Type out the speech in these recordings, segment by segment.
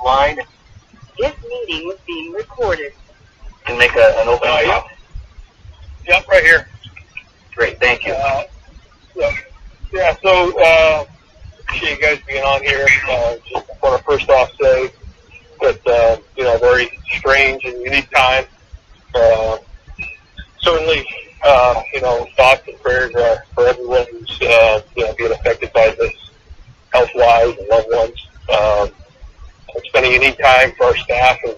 line. This meeting is being recorded. Can make an opening. Yep, right here. Great, thank you. Appreciate you guys being on here. Just want to first off say that, very strange and unique time. Certainly, thoughts and prayers are for everyone who's, being affected by this health-wise and loved ones. It's been a unique time for our staff and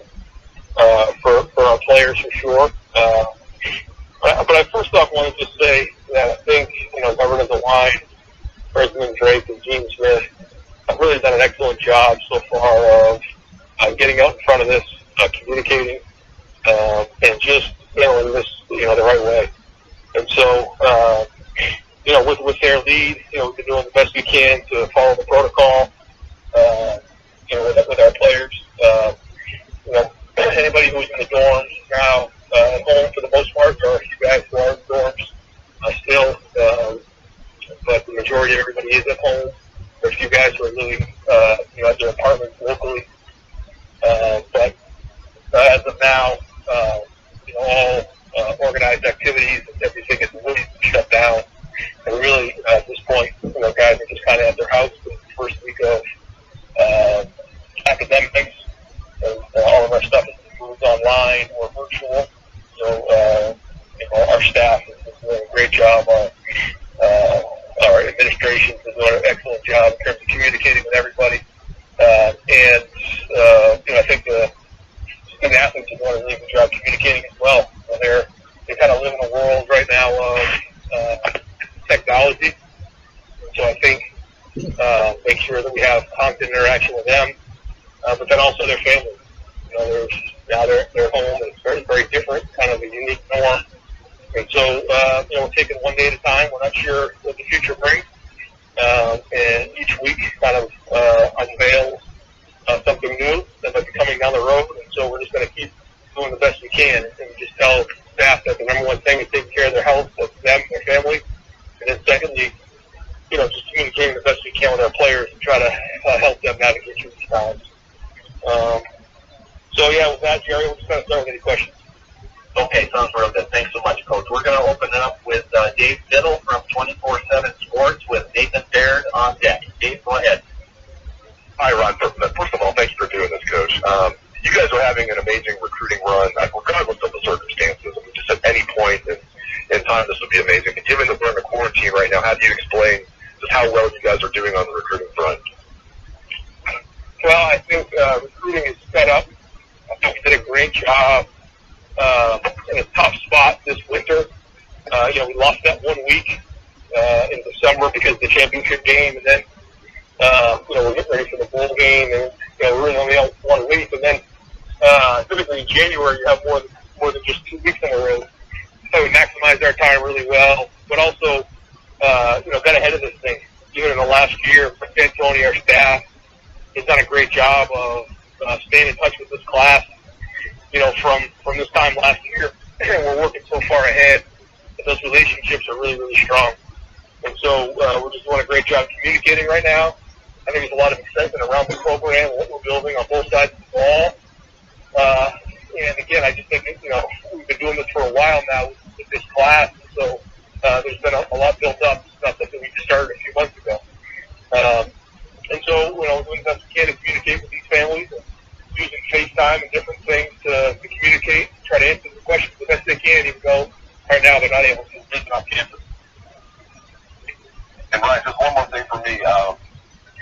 for our players for sure. But I first off want to just say that I think, Governor DeWine, President Drake, and Gene Smith have really done an excellent job so far of getting out in front of this, communicating, and just handling this, the right way. And so, with their lead, we've been doing the best we can to follow the protocol, with our players. Anybody who's in the dorms now, at home for the most part, there are a few guys who are in dorms still, but the majority of everybody is at home. There are a few guys who are living, at their apartments locally. But as of now, all organized activities and everything is really shut down. And really, at this point, guys are just kind of at their house for the first week of academics, and all of our stuff is moved online or virtual. So, our staff is doing a great job. Our administration is doing an excellent job in terms of communicating with everybody. I think the student athletes are doing a really good job communicating as well. They kind of live in a world right now of technology. So I think make sure that we have constant interaction with them, but then also their families. They're home. It's very, very different, kind of a unique norm. And so, we're taking one day at a time. We're not sure what the future brings. And each week kind of unveils something new that might be coming down the road. And so we're just going to keep doing the best we can and just tell staff that the number one thing is taking care of their health, of them, their family. And then secondly, just communicating the best we can with our players and try to help them navigate through these times. With that, Jerry, we'll just kind of start with any questions. Okay, sounds real good. Thanks so much, Coach. We're going to open it up with Dave Biddle from 24/7 Sports with Nathan Baird on deck. Dave, go ahead. Hi, Ron. First of all, thank you for doing this, Coach. You guys are having an amazing recruiting run, regardless of the circumstances. Just at any point in time, this would be amazing. And given that we're in a quarantine right now, how do you explain just how well you guys are doing on the recruiting front? Well, I think recruiting is set up. I think we did a great job in a tough spot this winter. We lost that 1 week in December because of the championship game, and then we're getting ready for the bowl game, and we're really only out 1 week, and then typically in January you have more than just 2 weeks in a row. So we maximized our time really well, but also got ahead of this thing. Even in the last year, Tony, our staff, has done a great job of staying in touch with this class. From this time last year, we're working so far ahead that those relationships are really, really strong. And so we're just doing a great job communicating right now. I think there's a lot of excitement around the program and what we're building on both sides of the ball. And again, I just think, we've been doing this for a while now with this class. So there's been a lot built up. It's not something we just started a few months ago. And so, we're doing the best we can to communicate with these families and using FaceTime and different things to communicate, try to answer the questions the best they can, even though right now they're not able to visit on campus. And Ryan, just one more thing for me. You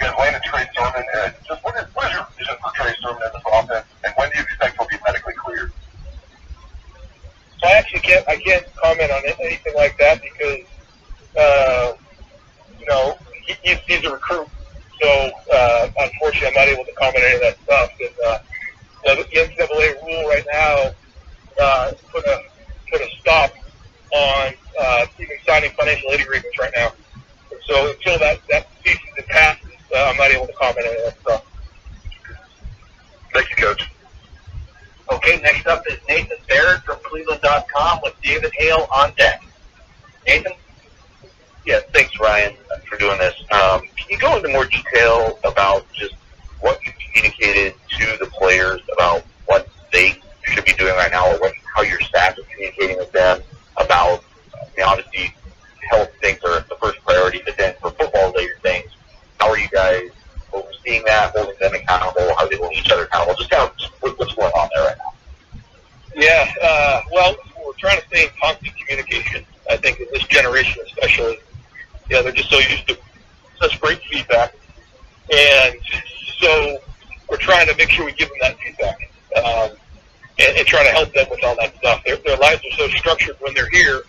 guys landed Trey Sermon. Just what is your vision for Trey Sermon in this offense, and when do you expect he'll be medically cleared? So I actually can't comment on anything like that because, he's a recruit. So, unfortunately, I'm not able to comment on any of that stuff. And, the NCAA rule right now put a stop on even signing financial aid agreements right now. And so until that ceases and passes, I'm not able to comment on any of that stuff. Thank you, Coach. Okay, next up is Nathan Baird from Cleveland.com with David Hale on deck. Nathan? Yeah, thanks, Ryan, for doing this. Can you go into more detail about just what you communicated to the players about what they should be doing right now, or how your staff is communicating with them about, obviously, health things are the first priority, but then for football-related things, how are you guys overseeing that, holding them accountable, how they hold each other accountable? Just kind of what's going on there right now. Yeah, well, we're trying to stay in constant communication. I think in this generation especially, they're just so used to such great feedback. And so we're trying to make sure we give them that feedback and try to help them with all that stuff. Their lives are so structured when they're here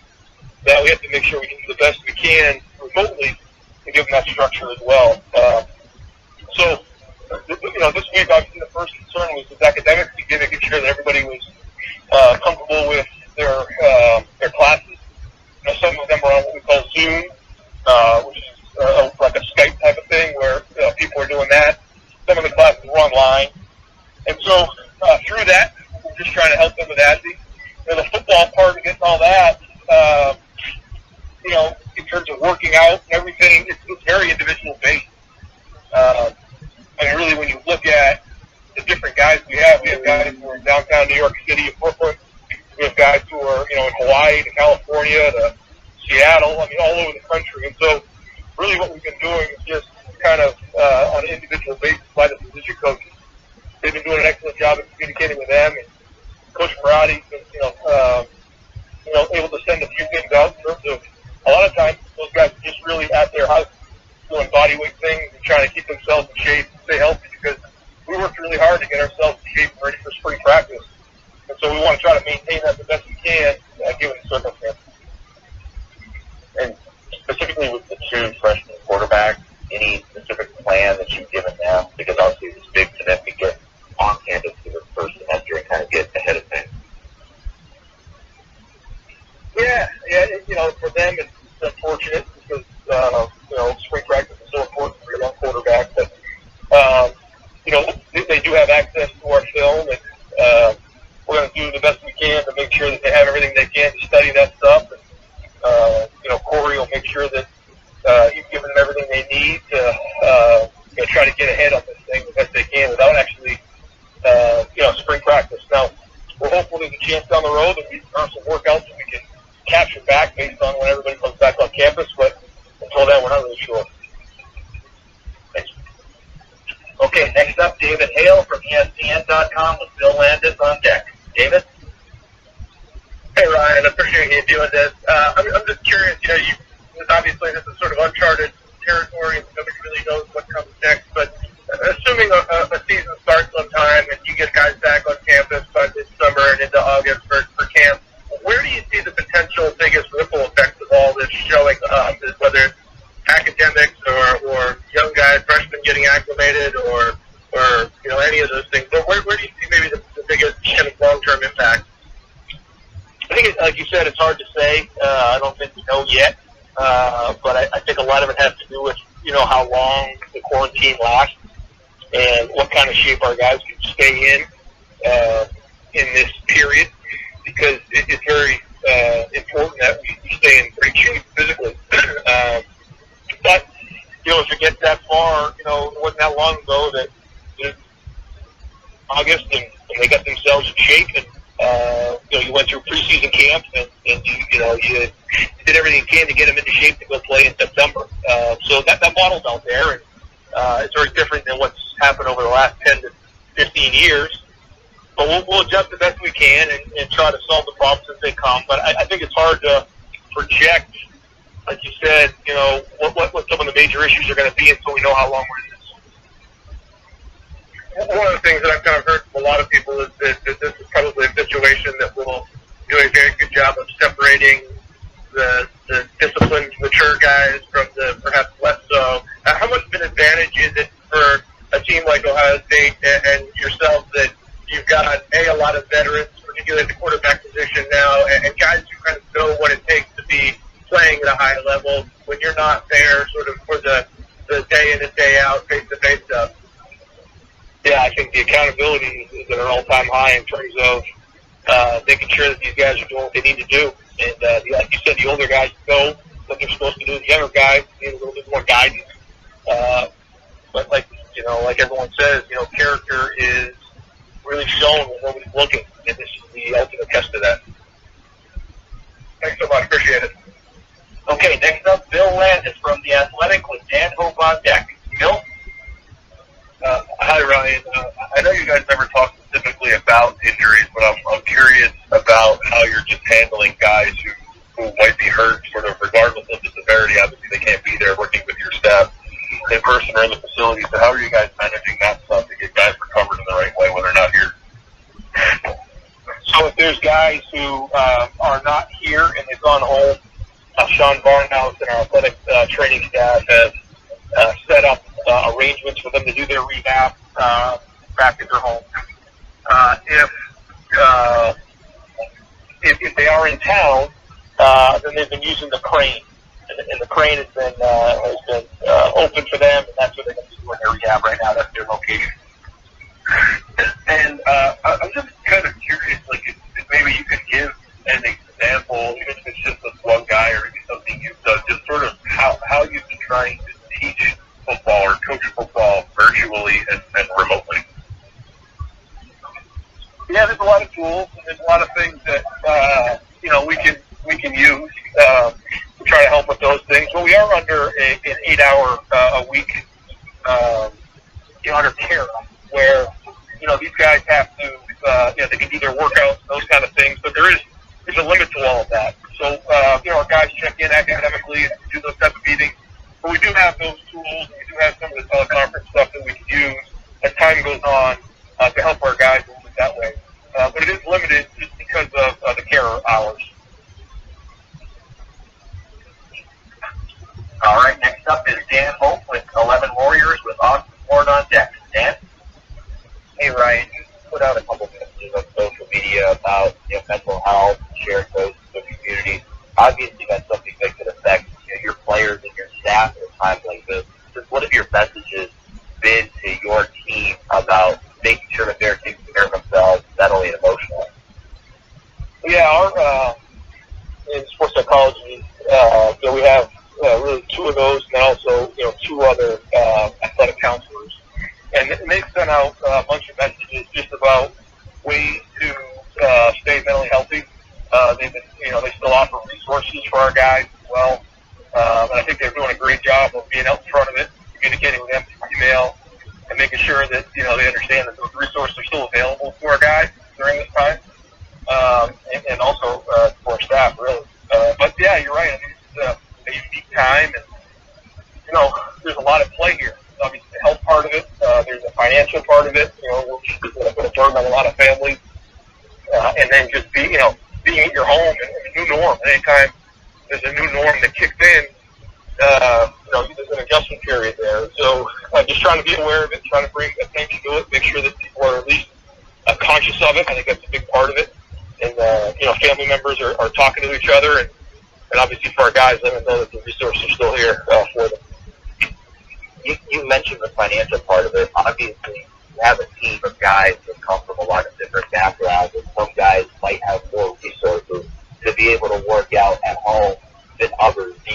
that we have to make sure we can do the best we can remotely to give them that structure as well. So this week, obviously, the first concern was with academics, making sure that everybody was comfortable with their classes. Some of them are on what we call Zoom, which is like a Skype type of thing where people are doing that. Some of the classes were online. And so through that, we're just trying to help them with that. The football part of getting all that, in terms of working out and everything, it's very individual based. Really, when you look at the different guys we have guys who are in downtown New York City and Brooklyn. We have guys who are, in Hawaii to California to Seattle, all over the country. And so really what we've been doing is just kind of on an individual basis by the position coaches. They've been doing an excellent job of communicating with them. And Coach Maratti's been, able to send a few things out in terms of a lot of times those guys are just really at their house doing body weight things and trying to keep themselves in shape and stay healthy because we worked really hard to get ourselves in shape and ready for spring practice. And so we want to try to maintain that the best we can, given the circumstances. And specifically with the two freshman quarterbacks, any specific plan that you've given them? Because obviously it's big for them to get on campus for the first semester and kind of get ahead of things. Yeah, for them it's unfortunate because, spring practice is so important for your young quarterback. But, they do have access to our film, and we're going to do the best we can to make sure that they have everything they can to study that stuff. And, Corey will make sure that he's giving them everything they need to try to get ahead on this thing the best they can without actually, spring practice. Now, we're hopeful there's a chance down the road that we can earn some workouts that we can capture back based on when everybody comes back on campus, but until then, we're not really sure. Thanks. Okay, next up, David Hale from ESPN.com with Bill Landis on deck. David? Hey, Ryan, I appreciate you doing this. I'm just curious, obviously this is sort of uncharted territory and nobody really knows what comes next, but assuming a season starts on time and you get guys back on campus by this summer and into August for camp, where do you see the potential biggest ripple effects of all this showing up, whether it's academics or young guys, freshmen getting acclimated or any of those things? But where do you see maybe the biggest kind of long-term impact? I think, like you said, it's hard to say. I don't think we know yet. But I think a lot of it has to do with, how long the quarantine lasts and what kind of shape our guys can stay in this period, because it's very important that we stay in great shape physically. But, if it gets that far, it wasn't that long ago that August and they got themselves in shape and, you went through preseason camp and you did everything you can to get them into shape to go play in September. So that model's out there, and it's very different than what's happened over the last 10 to 15 years. But we'll adjust the best we can and try to solve the problems as they come. But I think it's hard to project, like you said, what some of the major issues are going to be until we know how long we're in this. One of the things that I've kind of heard from a lot of people is that this is probably a situation that will do a very good job of separating the disciplined, mature guys from the perhaps less so. How much of an advantage is it for a team like Ohio State and yourself that you've got, a lot of veterans, particularly at the quarterback position now, and guys who kind of know what it takes to be playing at a high level when you're not there sort of for the day in and day out, face-to-face stuff? Yeah, I think the accountability is at an all-time high in terms of making sure that these guys are doing what they need to do. And like you said, the older guys know what they're supposed to do. The younger guys need a little bit more guidance. But like like everyone says, character is really shown when nobody's looking, and this is the ultimate test of that. Thanks so much. Appreciate it. Okay, next up, Bill Landis from The Athletic with Dan Hope on deck. Bill? Hi, Ryan. I know you guys never talk specifically about injuries, but I'm curious about how you're just handling guys who might be hurt, sort of regardless of the severity. Obviously, they can't be there working with your staff in person or in the facility. So how are you guys managing that stuff to get guys recovered in the right way when they're not here? So if there's guys who are not here and they've gone home, Sean Barnhouse and our athletic training staff have set up arrangements for them to do their rehab back at their home. If they are in town, then they've been using the crane, and the crane has been open for them, and that's what they're going to be doing their rehab right now. That's their location. And I'm just kind of curious, like, if maybe you could give an example, even if it's just with one guy or maybe something you've done, just sort of how you've been trying to teach football or coach football virtually and remotely. Yeah, there's a lot of tools, and there's a lot of things that we can use to try to help with those things. But we are under an 8-hour a week under care, where these guys have to they can do their workouts, those kind of things. But there's a limit to all of that. So our guys check in academically and do those type of meetings. But we do have those tools, and we do have some of the teleconference stuff that we can use as time goes on to help our guys move it that way. But it is limited just because of the care hours. All right, next up is Dan Hope with 11 Warriors with Austin Ward on deck. Dan? Hey, Ryan, you put out a couple messages on social media about mental health, sharing those with the community. Obviously, that's something that could affect your players and your staff at a time like this. Just what have your messages been to your team about making sure that they're taking care of themselves mentally and emotionally? Yeah, our in sports psychology, we have really two of those, and then also two other athletic counselors, and they've sent out a bunch of messages just about ways to stay mentally healthy. They've been, they still offer resources for our guys as well, and I think they're doing a great job of being out in front of it, communicating with them through email, and making sure that they understand that those resources are still available to our guys during this time, and also for our staff, really. But yeah, you're right. I mean, it's a unique time, and there's a lot at play here. Obviously, the health part of it. There's a financial part of it. Which is going to put a burden on a lot of families, and then just being at your home and a new norm. Anytime there's a new norm that kicks in, there's an adjustment period there. So just trying to be aware of it, trying to bring attention to it, make sure that people are at least conscious of it. I think that's a big part of it. And, family members are talking to each other, and obviously for our guys, let them know that the resources are still here for them. You mentioned the financial part of it. Obviously, you have a team of guys that come from a lot of different backgrounds, and some guys might have more resources to be able to work out at home than others. Do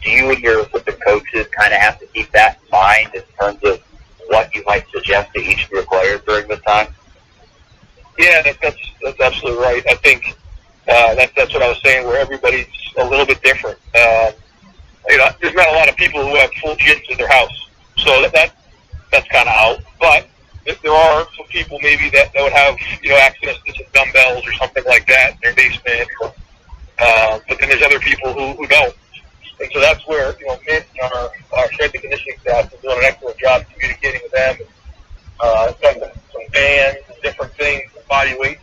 you and your assistant coaches kind of have to keep that in mind in terms of what you might suggest to each of your players during this time? Yeah, that's absolutely right. I think that's what I was saying, where everybody's a little bit different. There's not a lot of people who have full gyms in their house, so that's kind of out. But there are some people maybe that would have access to some dumbbells or something like that in their basement. But then there's other people who don't, and so that's where Mint, our strength and conditioning staff, is doing an excellent job communicating with them. Some bands and different things, body weight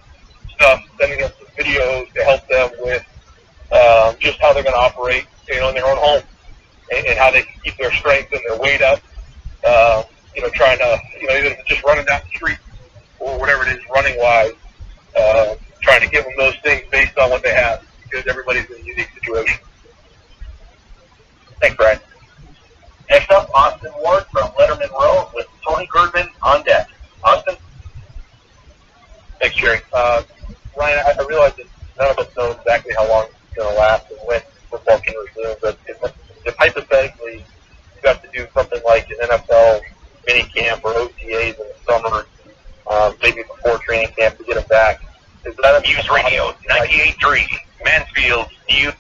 stuff, sending them some videos to help them with just how they're going to operate, in their own home, and how they can keep their strength and their weight up. Trying to, even if it's just running down the street or whatever it is, running wise, trying to give them those things based on what they have, because everybody's in a unique situation. Thanks, Brian. Next up, Austin Ward from Letterman Row with Tony Gurdman on deck. Austin? Thanks, Jerry. Ryan, I realize that none of us know exactly how long it's going to last and when football can resume, but if hypothetically you got to do something like an NFL mini camp or OTAs in the summer, maybe before training camp to get them back. Is that a News Radio 98.3, Mansfield, News.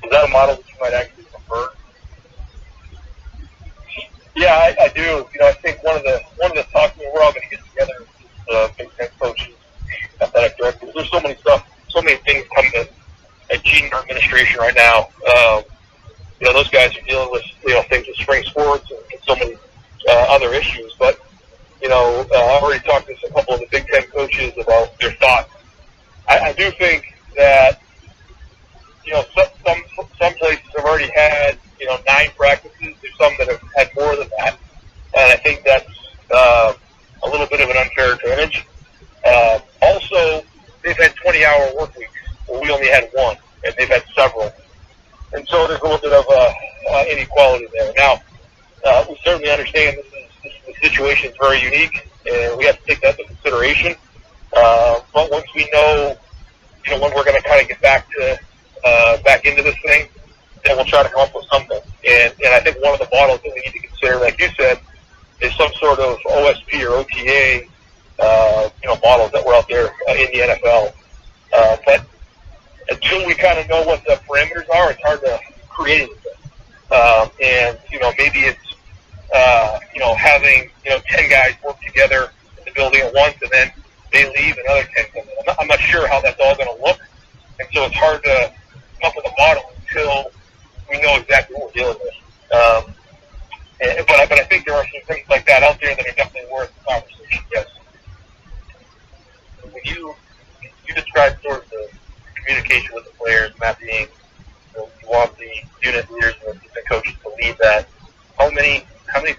Is that a model that you might actually prefer? Yeah, I do. You know, I think one of the talks, we're all going to get together as Big Ten coaches, athletic directors. There's so many things coming at junior administration right now. You know, those guys are dealing with, you know, things with spring sports and so many other issues. But, you know, I've already talked to a couple of the Big Ten coaches about their thoughts. I do think that, you know, some places have already had, you know, 9 practices. There's some that have had more than that. And I think that's a little bit of an unfair advantage. Also, they've had 20-hour work weeks. Well, we only had 1, and they've had several. And so there's a little bit of inequality there. Now, we certainly understand the situation is very unique, and we have to take that into consideration. But once we know, you know, when we're going to kind of get back into this thing, then we'll try to come up with something. And I think one of the models that we need to consider, like you said, is some sort of OSP or OTA, you know, models that were out there in the NFL. But until we kind of know what the parameters are, it's hard to create anything. And, you know, maybe it's, you know, having, you know, 10 guys work together in the building at once, and then they leave and another 10 come in. I'm not sure how that's all going to look. And so it's hard to come up with a model until we know exactly what we're dealing with. But I think there are some things like that out there that are definitely worth the conversation, yes. When you describe sort of the communication with the players, Matt, being, you know, you want the unit leaders and the coaches to lead that. How many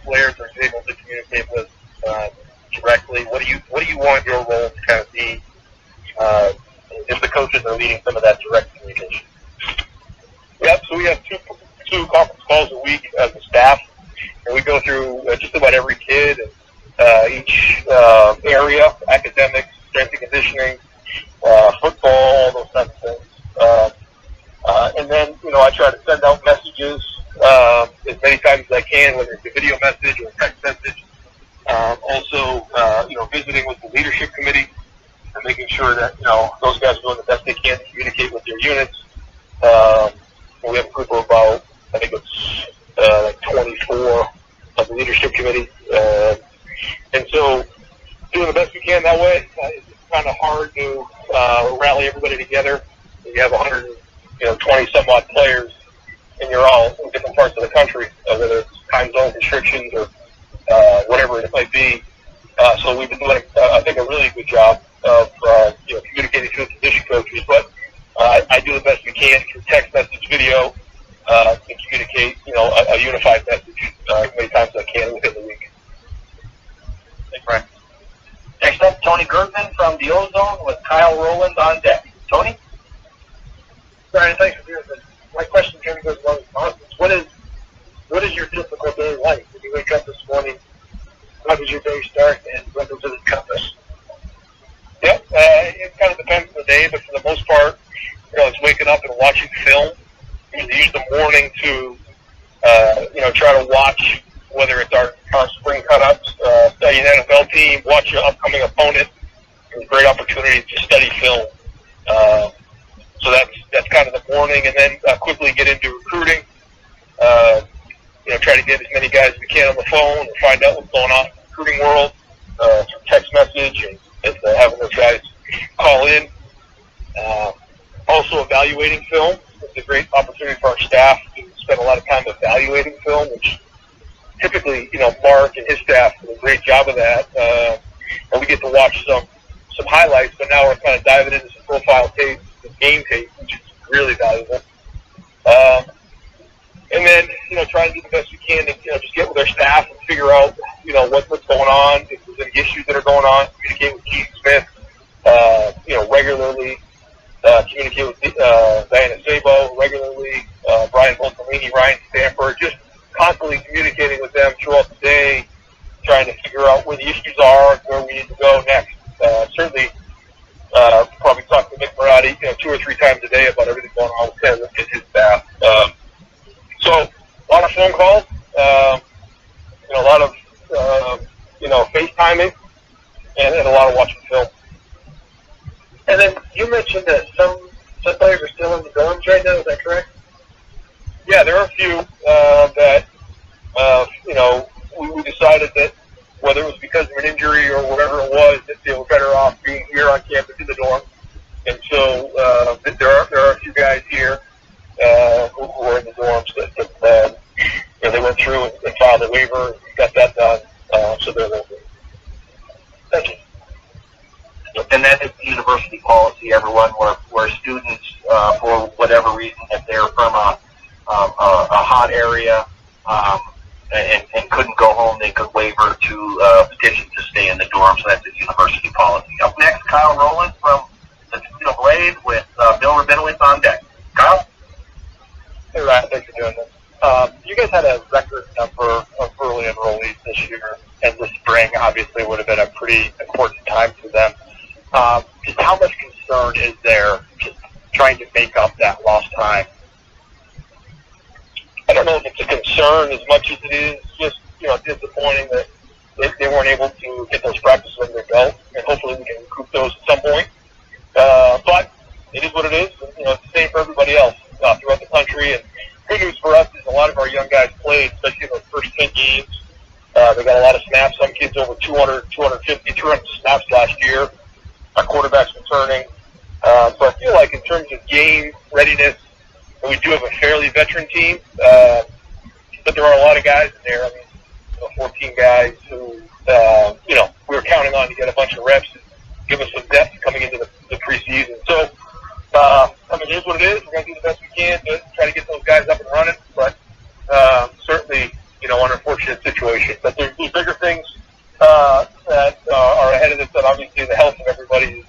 players are you able to communicate with directly? What do you want your role to kind of be if the coaches are leading some of that direct communication? Yep. So we have two conference calls a week as a staff, and we go through just about every kid and each area: academics, strength and conditioning, football, all those types of things. And then, you know, I try to send out messages as many times as I can, whether it's a video message or a text message. Also, you know, visiting with the leadership committee and making sure that, you know, those guys are doing the best they can to communicate with their units. We have a group of about, I think it's like 24 of the leadership committee. And so doing the best we can that way. It's kind of hard to rally everybody together. You have 120 some odd players, and you're all in different parts of the country, whether it's time zone restrictions or whatever it might be. So we've been doing, I think, a really good job of you know, communicating to the position coaches. But I do the best we can through text message, video, to communicate, you know, a unified message as many times as I can within the week. Thanks, Brian. Next up, Tony Gertman from the Ozone with Kyle Rowland on deck. Tony? Brian, thanks for doing this. My question kind of goes along with Austin's. What is your typical day like? When you wake up this morning, how does your day start, and when does it encompass? Yep, it kind of depends on the day, but for the most part, you know, it's waking up and watching film. We use the morning to, you know, try to watch whether it's our spring cut-ups, study an NFL team, watch your upcoming opponent. It's a great opportunity to study film. So that's kind of the morning, and then quickly get into recruiting. You know, try to get as many guys as we can on the phone and find out what's going on in the recruiting world through text message and having those guys call in. Also evaluating film. It's a great opportunity for our staff to spend a lot of time evaluating film, which typically, you know, Mark and his staff do a great job of that. And we get to watch some highlights, but now we're kind of diving into some profile tape, some game tape, which is really valuable. And then, you know, try and do the best we can to, you know, just get with our staff and figure out, you know, what's going on, if there's any issues that are going on, communicate with Keith Smith, you know, regularly, communicate with Diana Sabo regularly, Brian Boltolini, Ryan Stanford, just constantly communicating with them throughout the day, trying to figure out where the issues are and where we need to go next. Certainly, probably talk to Nick Marotti, you know, 2 or 3 times a day about everything going on with him. his staff. So a lot of phone calls, a lot of FaceTiming, and a lot of watching film. And then you mentioned that some players are still in the dorms right now. Is that correct? Yeah, there are a few that we decided that whether it was because of an injury or whatever it was, that they were better off being here on campus in the dorm. And so there are a few guys here who are in the dorms that they went through and filed a waiver and got that done. So they're local. Thank you. And that is the university policy, everyone, where students, for whatever reason, if they're from a hot area and couldn't go home, they could waiver to petition to stay in the dorm. So that's the university policy. Up next, Kyle Rowland from the Toledo Blade with Bill Rabinowitz on deck. Kyle? Hey, Ryan, thanks for doing this. You guys had a record number of early enrollees this year, and the spring obviously would have been a pretty important time for them. Just how much concern is there just trying to make up that lost time? I don't know if it's a concern as much as it is just, disappointing that they weren't able to get those practices under their belt, and hopefully we can recoup those at some point. But it is what it is. And, it's the same for everybody else throughout the country. And good news for us is a lot of our young guys played, especially in those first 10 games. They got a lot of snaps. Some kids over 200, 250, 200 snaps last year. Our quarterback's returning. So I feel like in terms of game readiness, we do have a fairly veteran team. But there are a lot of guys in there. 14 guys who, we were counting on to get a bunch of reps and give us some depth coming into the preseason. So, it is what it is. We're going to do the best we can to try to get those guys up and running. But certainly, an unfortunate situation. But there's bigger things that are ahead of us. That obviously the health of everybody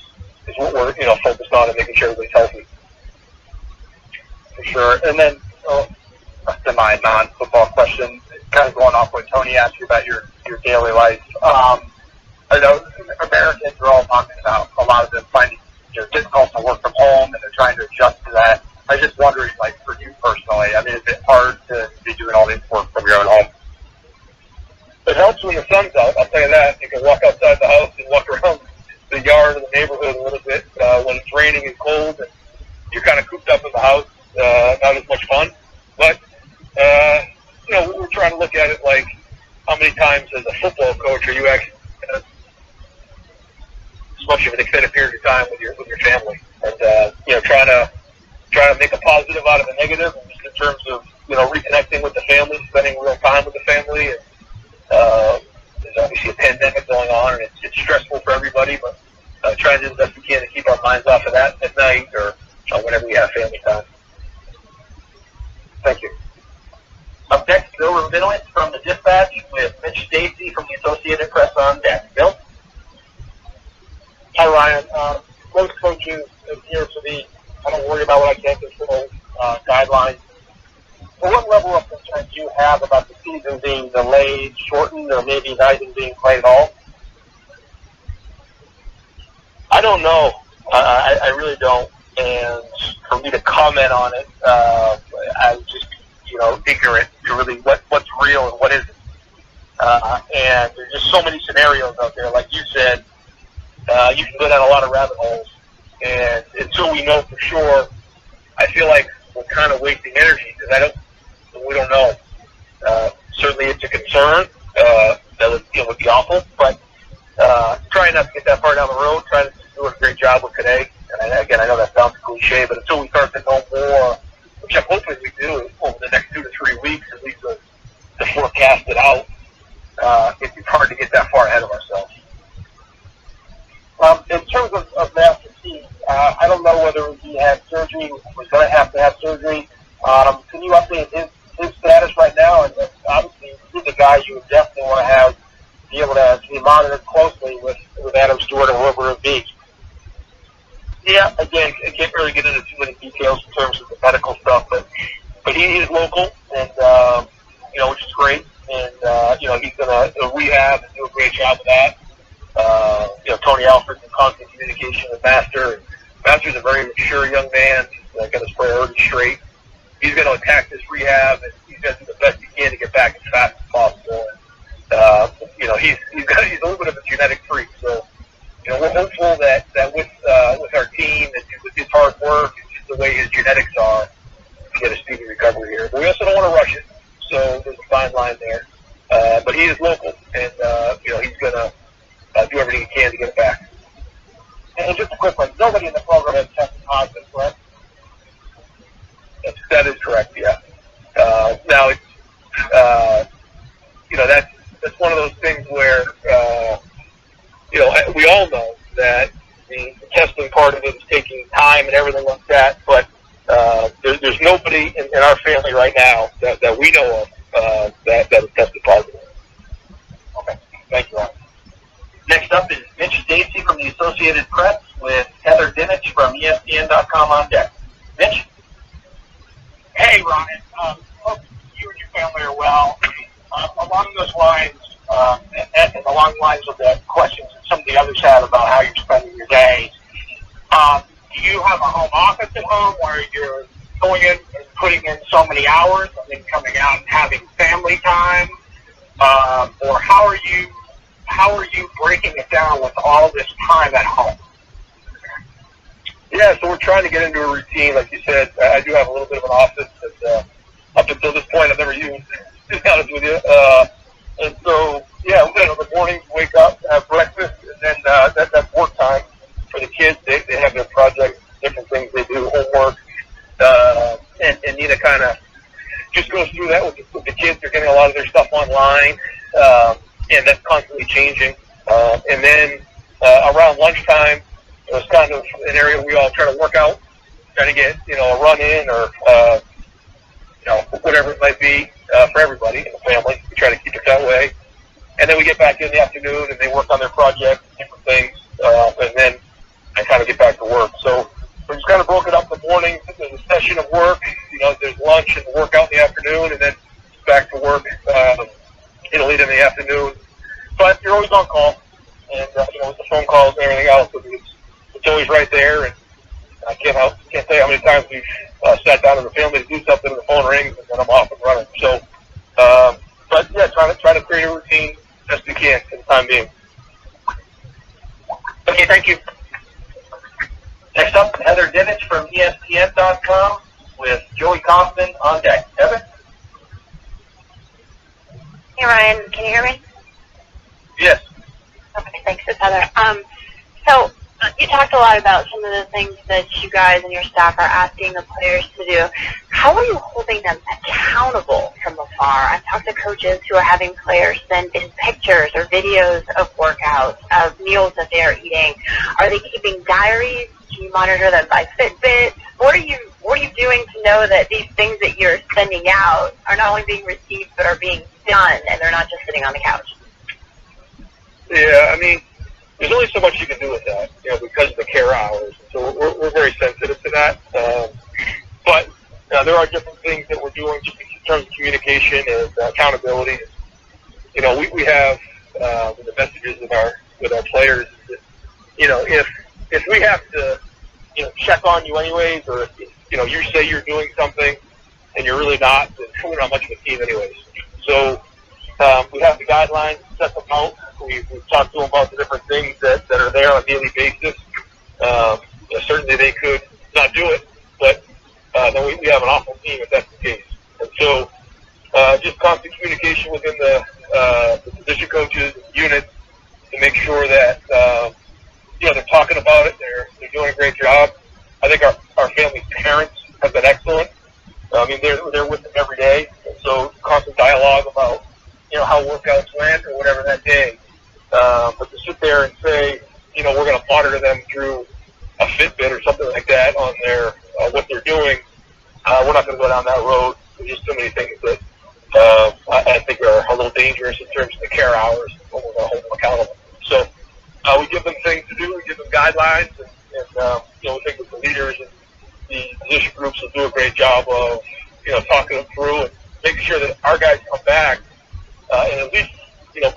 is what we're focused on and making sure everybody's healthy. For sure. And then a semi-non-football question, kind of going off what Tony asked you about your daily life. I know Americans are all talking about a lot of them finding it difficult to work from home, and they're trying to adjust to that. I was just wondering, for you personally, is it hard to be doing all this work from your own home? It helps when the sun's out, I'll tell you that. You can walk outside the house and walk around the yard or the neighborhood a little bit. When it's raining and cold and you're kind of cooped up in the house, not as much fun. But, we're trying to look at it like how many times as a football coach are you actually as much of an extended period of time with your family, and trying to make a positive out of a negative, and just in terms of reconnecting with the family, spending real time with the family. And there's obviously a pandemic going on, and it's stressful for everybody, but trying to do the best we can to keep our minds off of that at night or whenever we have family time. Thank you. Up next, Bill Rabinowitz from the Dispatch with Mitch Stacy from the Associated Press on deck. Bill? Hi, Ryan. Most coaches appear to be I don't worry about what I can't control guidelines. So what level of concern do you have about the season being delayed, shortened, or maybe not even being played at all? I don't know. I really don't. And for me to comment on it, I'm just, ignorant to really what's real and what isn't. And there's just so many scenarios out there. Like you said, you can go down a lot of rabbit holes. And until we know for sure, I feel like we're kind of wasting energy because we don't know. Certainly it's a concern. That would be awful. But trying not to get that far down the road, trying to do a great job with today. And again, I know that sounds cliche, but until we start to know more, which I'm hoping we do over the next 2 to 3 weeks, at least to forecast it out, it's hard to get that far ahead of ourselves. In terms of Master T, I don't know whether he had surgery, was going to have surgery. Can you update his status right now? And obviously, he's a guy you would definitely want to be able to be monitored closely with Adam Stewart or whoever it be. Yeah, again, I can't really get into too many details in terms of the medical stuff, but he is local, and which is great. And he's going to rehab and do a great job of that. Tony Alfred's in constant communication with Master. And Master's a very mature young man. He's got his priorities straight. he's going to attack this rehab, and he's going to do the best he can to get back as fast as possible. And, he's a little bit of a genetic freak. So, we're hopeful that with our team and with his hard work and just the way his genetics are, we get a speedy recovery here. But we also don't want to rush it. So there's a fine line there. But he is local, and, he's going to do everything he can to get it back. And just a quick one, nobody in the program has tested positive, correct? That is correct, yeah. Now, it's, that's one of those things where, we all know that the testing part of it is taking time and everything like that, but there's nobody in our family right now that we know of that is tested positive. Okay, thank you, Ron. Next up is Mitch Stacy from the Associated Press with Heather Dinich from ESPN.com on deck. Mitch? Hey, Ryan. Hope you and your family are well. Along those lines, and along the lines of the questions that some of the others had about how you're spending your day, do you have a home office at home where you're going in and putting in so many hours and then coming out and having family time? Or how are you breaking it down with all this time at home? Yeah, so we're trying to get into a routine. Like you said, I do have a little bit of an office that up until this point I've never used, to be honest with you. And so, yeah, the mornings, wake up, have breakfast, and then that's work time for the kids. They have their projects, different things they do, homework. And Nina kind of just goes through that with the kids. They're getting a lot of their stuff online, and that's constantly changing. And then around lunchtime, it's kind of an area we all try to work out, try to get, a run in or, whatever it might be for everybody in the family. We try to keep it that way. And then we get back in the afternoon and they work on their projects, different things, and then I kind of get back to work. So we're just kind of broken up the morning. There's a session of work, there's lunch and workout in the afternoon, and then back to work, late in the afternoon. But you're always on call, and, with the phone calls and everything else, it's always right there, and I can't tell you how many times we've sat down as a family to do something, and the phone rings, and then I'm off and running. So, but yeah, try to create a routine best we can for the time being. Okay, thank you. Next up, Heather Dinich from ESPN.com with Joey Kaufman on deck. Heather? Hey, Ryan, can you hear me? Yes. Okay, thanks. It's Heather. So you talked a lot about some of the things that you guys and your staff are asking the players to do. How are you holding them accountable from afar? I've talked to coaches who are having players send in pictures or videos of workouts, of meals that they are eating. Are they keeping diaries? Do you monitor them by Fitbit? What are you doing to know that these things that you're sending out are not only being received but are being done and they're not just sitting on the couch? Yeah, there's only so much you can do with that, because of the care hours. So we're very sensitive to that. But there are different things that we're doing just in terms of communication and accountability. We have the messages with our players. If we have to, check on you anyways, or if, you say you're doing something and you're really not, then we're not much of a team anyways. So we have the guidelines, set them out. We've talked to them about the different things that are there on a daily basis. Certainly they could not do it, but then we have an awful team if that's the case. And so just constant communication within the position coaches, units, to make sure that they're talking about it. They're doing a great job. I think our family's parents have been excellent. They're with them every day, and so constant dialogue about how workouts went or whatever that day. But to sit there and say, we're going to monitor them through a Fitbit or something like that on their what they're doing, we're not going to go down that road. There's just too many things that I think are a little dangerous in terms of the care hours and what we're going to hold them accountable. So we give them things to do, we give them guidelines, and we think that the leaders and the position groups will do a great job of talking them through and making sure that our guys come back and at least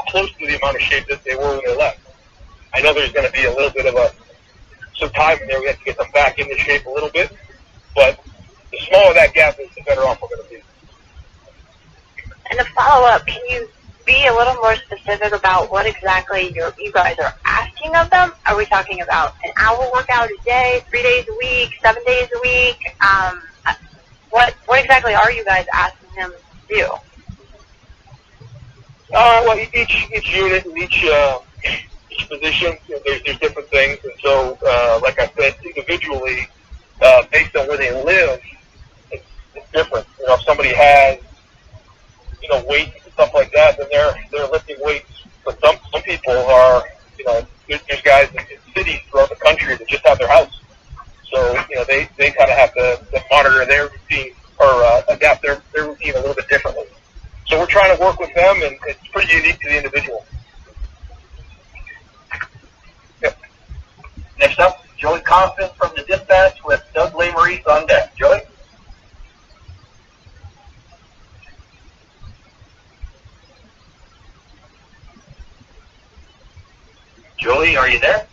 close to the amount of shape that they were when they left. I know there's going to be a little bit of some time in there. We have to get them back into shape a little bit, but the smaller that gap is, the better follow up, can you be a little more specific about what exactly you guys are asking of them? Are we talking about an hour workout a day, 3 days a week, 7 days a week? What exactly are you guys asking them to do? Well, each unit and each position, there's different things, and so like I said, individually, based on where they live, it's different. If somebody has weights and stuff like that, then they're lifting weights. But some people are, there's guys in cities throughout the country that just have their house, so they kind of have to monitor their routine or adapt their routine a little bit differently. So we're trying to work with them, and it's pretty unique to the individual. Yep. Next up, Joey Compton from the Dispatch with Doug Lamerise on deck. Joey? Joey, are you there?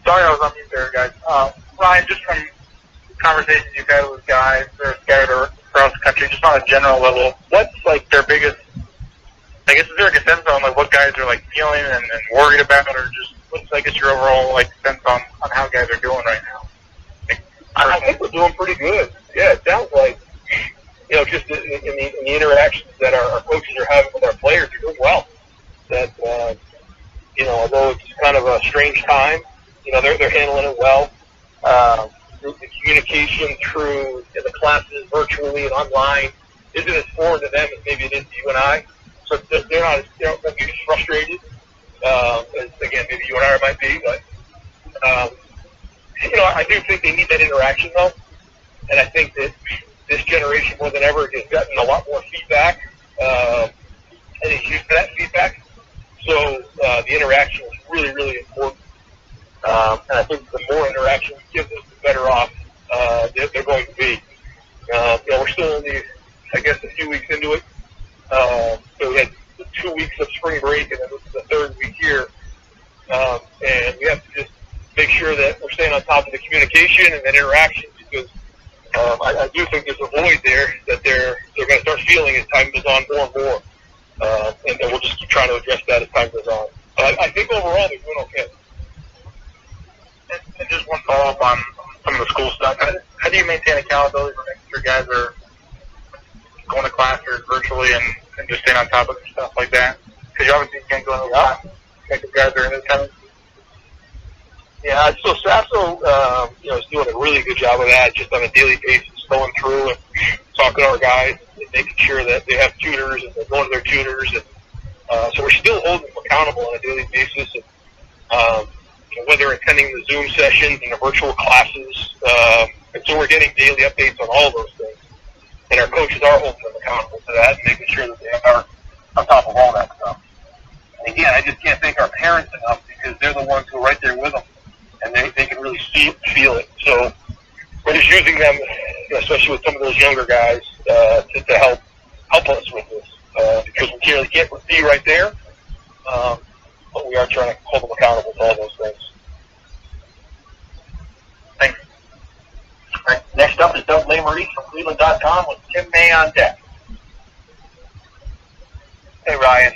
Sorry, I was on mute there, guys. Ryan, just from conversations you've had with guys that are scattered across the country, just on a general level, what's like their biggest, I guess, is there like a sense on like what guys are like feeling and worried about, or just what's, I guess, your overall like sense on how guys are doing right now? I think we're doing pretty good. Yeah, it sounds like, just in the interactions that our coaches are having with our players, they're doing well. That, although it's kind of a strange time, they're handling it well. The communication through the classes virtually and online isn't as foreign to them as maybe it is to you and I. So they're not as frustrated as, again, maybe you and I might be. But, I do think they need that interaction, though. And I think that this generation, more than ever, has gotten a lot more feedback and is used to that feedback. So the interaction is really, really important. And I think the more interaction we give them, the better off they're going to be. We're still only, I guess, a few weeks into it. So we had 2 weeks of spring break, and then this is the third week here. And we have to just make sure that we're staying on top of the communication and that interaction, because I do think there's a void there that they're going to start feeling as time goes on more and more. And then we'll just keep trying to address that as time goes on. But I think overall they're doing okay. And just one follow-up on some of the school stuff. How do you maintain accountability for making sure guys are going to class or virtually and just staying on top of stuff like that? Because you obviously can't go into the class. Make the guys are in attendance. Yeah, so Sasso, is doing a really good job of that, just on a daily basis, going through and talking to our guys and making sure that they have tutors and they're going to their tutors. And so we're still holding them accountable on a daily basis. And, whether attending the Zoom sessions and the virtual classes. And so we're getting daily updates on all of those things. And our coaches are holding them accountable to that and making sure that they are on top of all that stuff. And again, I just can't thank our parents enough, because they're the ones who are right there with them. And they can really feel it. So we're just using them, especially with some of those younger guys, to help us with this. Because we can't be right there. But we are trying to hold them accountable to all those things. Thanks. All right, next up is Doug Lamerise from Cleveland.com with Tim May on deck. Hey, Ryan.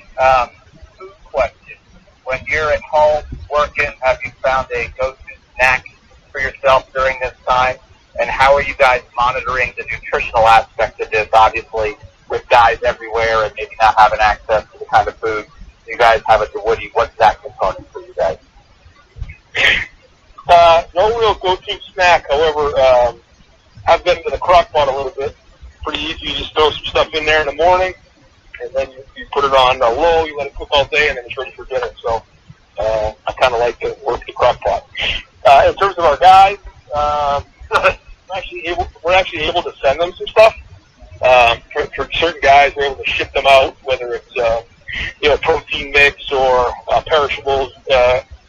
Food question. When you're at home working, have you found a go-to snack for yourself during this time? And how are you guys monitoring the nutritional aspect of this, obviously, with guys everywhere and maybe not having access to the kind of food you guys have at the Woody? What's that component for you guys? No real go-to snack. However, I've been to the crock pot a little bit. Pretty easy. You just throw some stuff in there in the morning, and then you put it on low. You let it cook all day, and then it's ready for dinner. So I kind of like to work the crock pot. In terms of our guys, we're actually able to send them some stuff. For certain guys, we're able to ship them out, whether it's protein mix or perishables.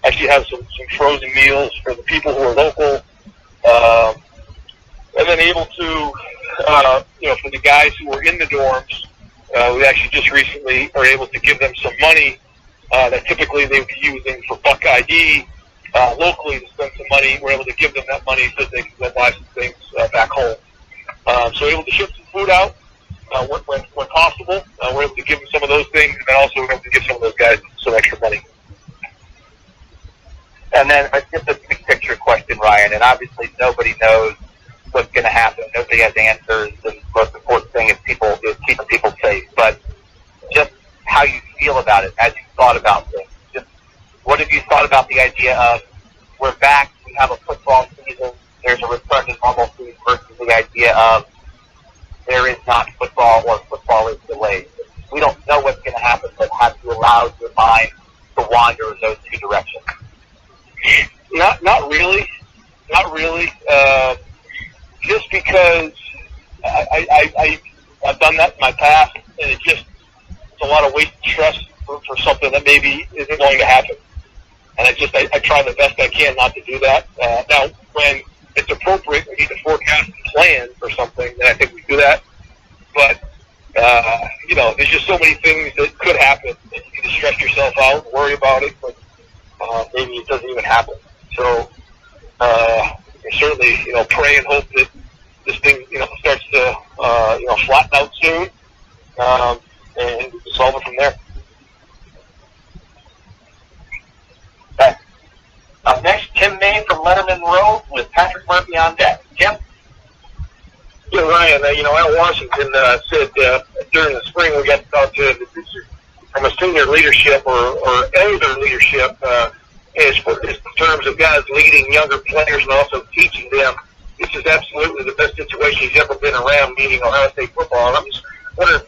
Actually have some frozen meals for the people who are local. And then able to, for the guys who are in the dorms, we actually just recently are able to give them some money that typically they would be using for Buck ID locally to spend some money. We're able to give them that money so they can go buy some things back home. So we're able to ship some food out. then also we have to give some of those guys some extra money. And then just a big picture question, Ryan, and obviously nobody knows what's going to happen. Nobody has answers. The most important thing is keeping people safe. But just how you feel about it as you thought about this. Just what have you thought about the idea of we're back, we have a football season, there's a return to normalcy versus the idea of there is not football or football is delayed. We don't know what's going to happen, but have you allowed your mind to wander in those two directions? Not really. Just because I've done that in my past, and it's a lot of wasted stress for something that maybe isn't going to happen. And I try the best I can not to do that. Now, when it's appropriate, we need to forecast and plan for something, then I think we do that. But, there's just so many things that could happen, and you can just stress yourself out, worry about it, but maybe it doesn't even happen. So, certainly, pray and hope that this thing, starts to, flatten out soon, and we can solve it from there. Okay. Up next, Tim Main from Letterman Row with Patrick Murphy on deck. Tim? Yeah, Ryan, Al Washington said during the spring we got to talk to from a senior leadership or elder leadership in terms of guys leading younger players and also teaching them. This is absolutely the best situation he's ever been around, meaning Ohio State football. And I'm just wondering,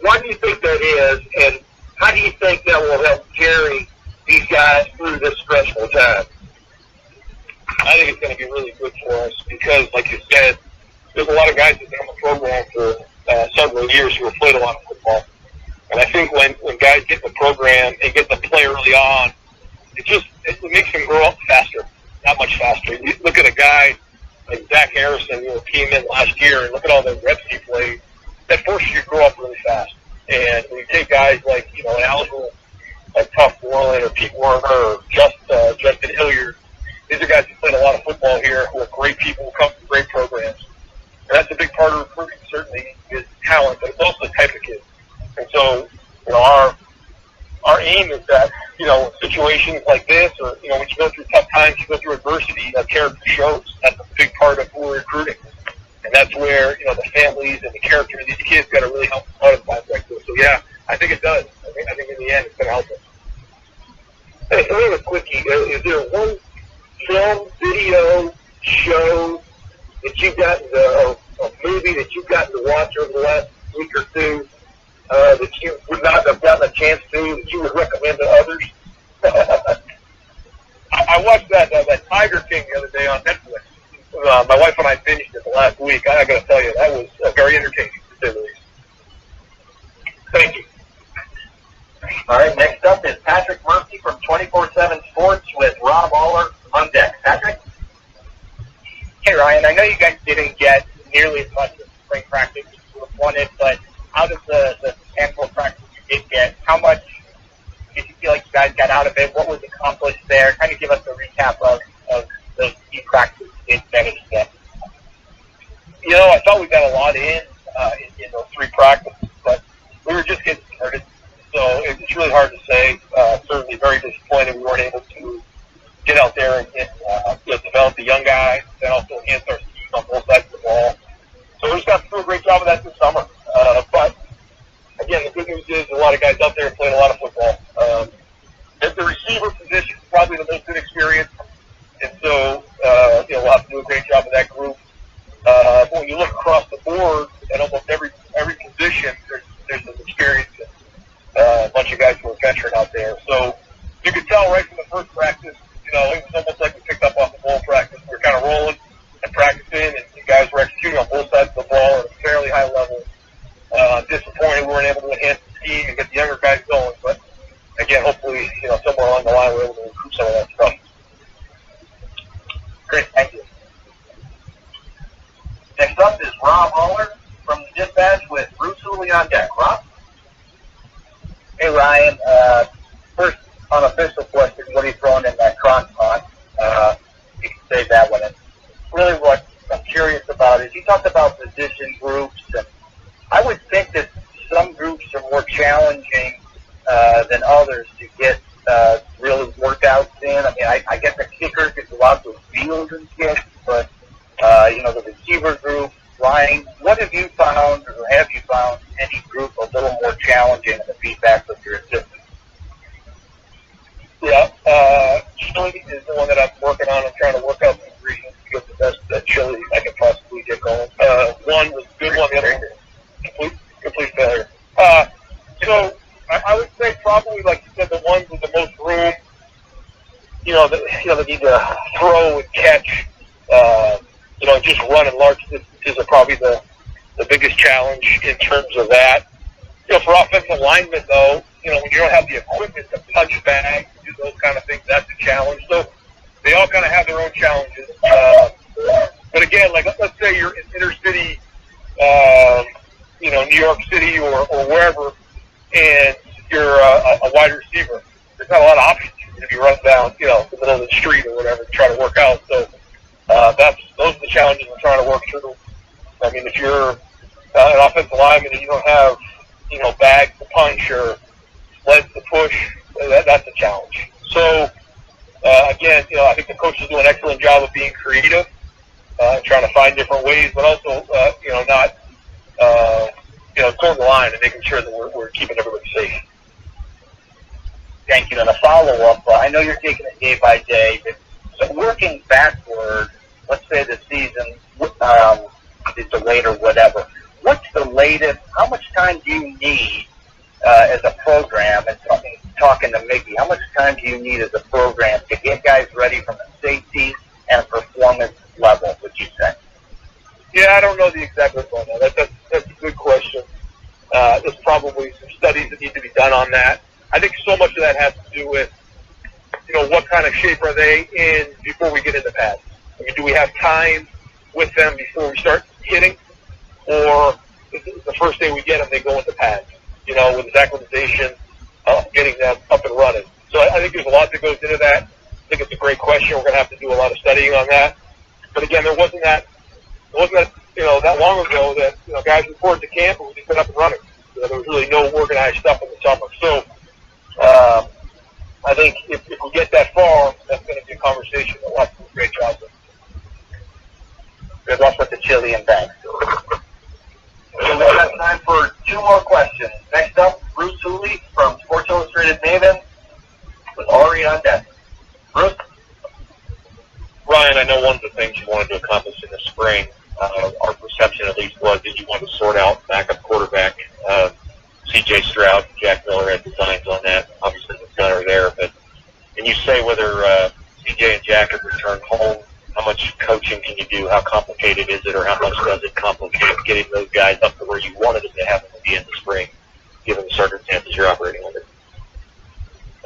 why do you think that is, and how do you think that will help carry these guys through this stressful time? I think it's going to be really good for us because, like you said, there's a lot of guys that have been on the program for several years who have played a lot of football. And I think when guys get in the program and get to play early on, it makes them grow up faster, not much faster. You look at a guy like Zach Harrison, who came in last year, and look at all the reps he played. That forces you to grow up really fast. And when you take guys like, an Allen, like Tuff Borland or Pete Werner or Justin Hilliard, these are guys who played a lot of football here, who are great people, who come from great programs. And that's a big part of recruiting, certainly, is talent, but it's also the type of kids. And so, our aim is that, situations like this, or, when you go through tough times, you go through adversity, that character shows. That's a big part of who we're recruiting. And that's where, the families and the character of these kids got to really help out in times like this. So, yeah, I think it does. I think in the end it's going to help us. Hey, really quickie, is there one film, video, show that you've gotten a movie that you've gotten to watch over the last week or two that you would not have gotten a chance to, that you would recommend to others? I watched that Tiger King the other day on Netflix. My wife and I finished it the last week. I got to tell you, that was very entertaining, to say the least. Thank you. All right, next up is Patrick Murphy from 24/7 Sports with Rob Aller on deck. Patrick? Hey, Ryan, I know you guys didn't get nearly as much as spring practice as you would have wanted, but out of the handful of practice you did get, how much did you feel like you guys got out of it? What was accomplished there? Kind of give us a recap of those key practices you did manage to get. I thought we got a lot in those three practices, but we were just getting started. So it's really hard to say. Certainly very disappointed we weren't able to get out there and develop the young guys and also enhance our team on both sides of the ball. So we just got to do a great job of that this summer. But, again, the good news is a lot of guys out there playing a lot of football. At the receiver position is probably the most inexperienced. And so, we'll have to do a great job of that group. But when you look across the board at almost every position, there's some experience and a bunch of guys who are veteran out there. So you could tell right from the first practice, it was almost like we picked up off the ball practice. We were kind of rolling and practicing, and the guys were executing on both sides of the ball at a fairly high level. Disappointed we weren't able to enhance the team and get the younger guys going. But, again, hopefully, somewhere along the line we're able to recruit some of that stuff. Great, thank you. Next up is Rob Aller from the Dispatch with Bruce Hooley on deck. Rob? Hey, Ryan. First unofficial question, what are you throwing in that crock pot? You can save that one. And really what I'm curious about is you talked about position groups, and I would think that some groups are more challenging than others to get really workouts in? I mean, I guess the kicker gets lots of fields and kicks, but the receiver group, Ryan, what have you found, or have you found any group a little more challenging in the feedback with your assistants? Yeah, chili is the one that I'm working on. I'm trying to work out the ingredients to get the best chili I can possibly get going. One was a good one, the other one complete failure. So I would say probably, like you said, the ones with the most room, that need to throw and catch, just run in large distances are probably the biggest challenge in terms of that. For offensive linemen, though, when you don't have the equipment to punch bags, do those kind of things, that's a challenge. So they all kind of have their own challenges. But again, like let's say you're in inner city, New York City or wherever, and you're a wide receiver. There's not a lot of options if you run down, the middle of the street or whatever to try to work out. So those are the challenges we're trying to work through. I mean, if you're an offensive lineman and you don't have, bags to punch or sleds to push, that's a challenge. So, again, I think the coaches do an excellent job of being creative, trying to find different ways, but also, not, towing the line and making sure that we're keeping everybody safe. Thank you. And a follow-up, I know you're taking it day by day, but so working backward, let's say the season is delayed or whatever, what's the latest, how much time do you need as a program, and talking to Mickey, how much time do you need as a program to get guys ready from a safety and a performance level, would you say? Yeah, I don't know the exact level on that. That's a good question. There's probably some studies that need to be done on that. I think so much of that has to do with, what kind of shape are they in before we get into pads? I mean, do we have time with them before we start hitting? Or is it the first day we get them, they go into pads, with acclimatization, getting them up and running. So I think there's a lot that goes into that. I think it's a great question. We're going to have to do a lot of studying on that. But again, there wasn't that that long ago that, guys reported to camp and we just got up and running. There was really no organized stuff in the summer. So I think if we get that far, that's going to be a conversation that we'll have to do a great job with. Good luck with the chili and banks. So we've got time for two more questions. Next up, Bruce Hooley from Sports Illustrated Maven with Ari on deck. Bruce? Ryan, I know one of the things you wanted to accomplish in the spring, our perception at least, was that you wanted to sort out backup quarterback. C.J. Stroud, Jack Miller had designs on that. Obviously, the gunner there. But can you say whether C.J. and Jack have returned home? How much coaching can you do? How complicated is it, or how much does it complicate getting those guys up to where you wanted them to have them to be in the spring, given the circumstances you're operating under?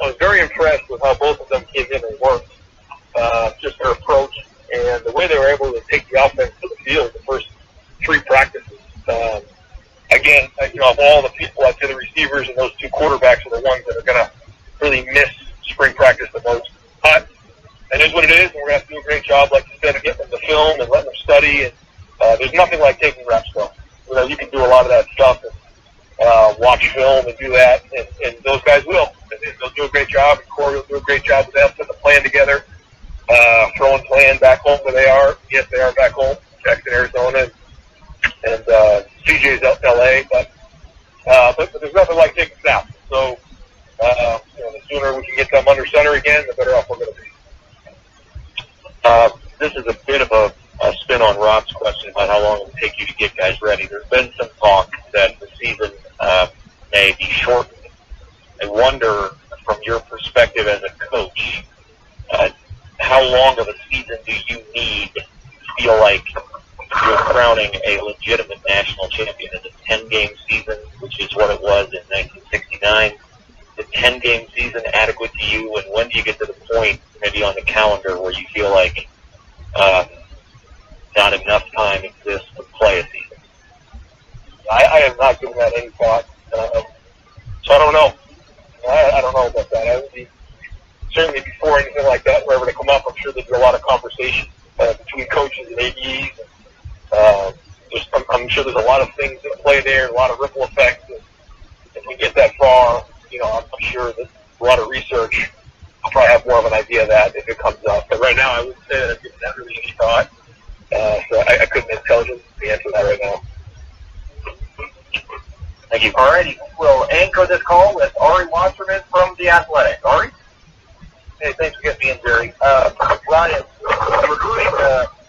I was very impressed with how both of them came in and worked, just their approach and the way they were able to take the offense to the field the first three practices. Again, of all the people, I'd say the receivers and those two quarterbacks are the ones that are going to really miss spring practice the most. But it is what it is, and we're going to have to do a great job, like you said, of getting them to film and letting them study. And there's nothing like taking reps, though. You can do a lot of that stuff and watch film and do that, and those guys will. And they'll do a great job, and Corey will do a great job with them, putting the plan together, throwing plan back home where they are. Yes, they are back home, Jackson, Arizona, and CJ's out in L.A., but there's nothing like taking snaps. So, the sooner we can get them under center again, the better off we're going to be. This is a bit of a spin on Rob's question about how long it will take you to get guys ready. There's been some talk that the season may be shortened. I wonder, from your perspective as a coach, how long of a season do you need to feel like you're crowning a legitimate national champion? Is a 10-game season, which is what it was in 1969? Is a 10-game season adequate to you? And when do you get to the point, maybe on the calendar, where you feel like not enough time exists to play a season? I have not given that any thought. So I don't know. I don't know about that. I would be, certainly before anything like that were ever to come up, I'm sure there'd be a lot of conversation between coaches and ADs. I'm sure there's a lot of things that play there, a lot of ripple effects. If we get that far, I'm sure that a lot of research, I'll probably have more of an idea of that if it comes up. But right now, I would say that I've given that really any thought. So I couldn't intelligently answer that right now. Thank you. All righty. We'll anchor this call with Ari Wasserman from The Athletic. Ari? Hey, thanks for getting me in, Jerry. Ryan, recruiting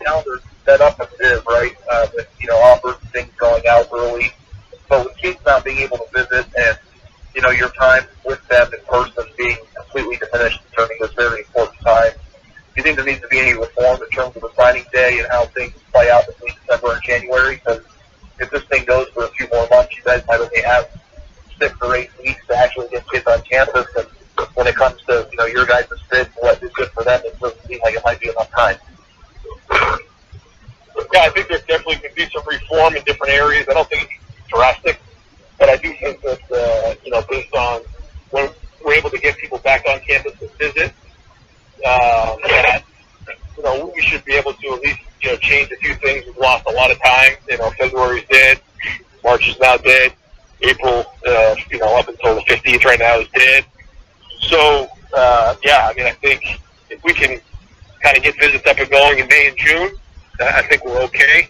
calendar set up a bit, right? With, offers and things going out early. But with kids not being able to visit and, your time with them in person being completely diminished during this very important time, do you think there needs to be any reform in terms of the signing day and how things play out between December and January? Because if this thing goes for a few more months, you guys might only have 6 or 8 weeks to actually get kids on campus. And when it comes to, your guys' fit, what is good for them, it doesn't seem like it might be enough time. Yeah, I think there definitely could be some reform in different areas. I don't think it's drastic, but I do think that, based on when we're able to get people back on campus to visit, that, we should be able to at least, change a few things. We've lost a lot of time. February's dead. March is now dead. April, up until the 15th right now is dead. So, I think if we can kind of get visits up and going in May and June, I think we're okay.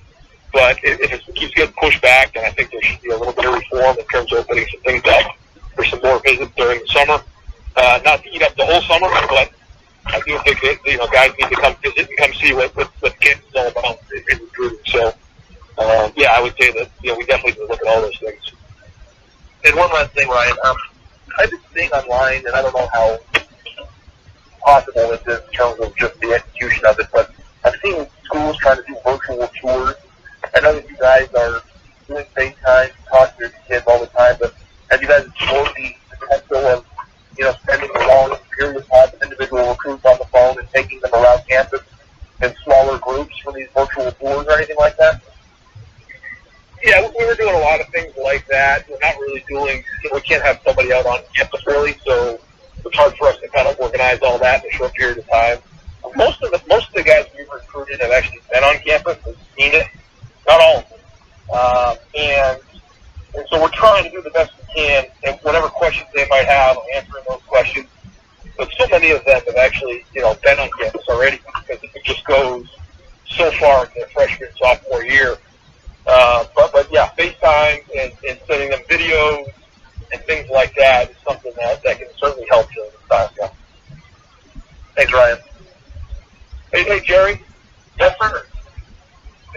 But if it keeps getting pushed back, then I think there should be a little bit of reform in terms of opening some things up for some more visits during the summer. Not to eat up the whole summer, but I do think that, guys need to come visit and come see what campus is all about in recruiting. So, I would say that, we definitely need to look at all those things. And one last thing, Ryan. I've been seeing online, and I don't know how possible it is in terms of just the execution of it, but I've seen schools trying to do virtual tours. I know that you guys are doing FaceTime, talking to your kids all the time, but have you guys explored the potential of, spending a long period of time with individual recruits on the phone and taking them around campus in smaller groups for these virtual tours or anything like that? Yeah, we were doing a lot of things like that. We're not really doing, we can't have somebody out on campus really, so it's hard for us to kind of organize all that in a short period of time. Most of the guys we've recruited have actually been on campus and seen it. Not all of them. And so we're trying to do the best we can, and whatever questions they might have, answering those questions. But so many of them have actually, been on campus already because it just goes so far in their freshman, sophomore year. But yeah, FaceTime and sending them videos and things like that is something that can certainly help during this time. Yeah. Thanks, Ryan. Hey, Jerry? Yes, sir.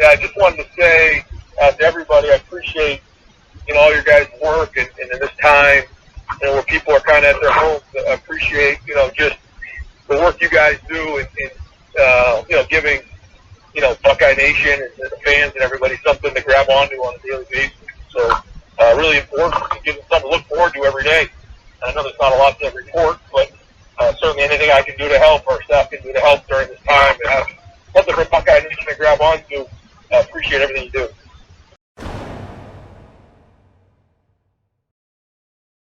Yeah, I just wanted to say to everybody, I appreciate, all your guys' work and in this time, where people are kind of at their homes, I appreciate, just the work you guys do and giving, Buckeye Nation and the fans and everybody something to grab onto on a daily basis. So, really important to give them something to look forward to every day. I know there's not a lot to report, but certainly anything I can do to help, our staff can do to help during this time, and have something for Buckeye Nation to grab onto. I appreciate everything you do.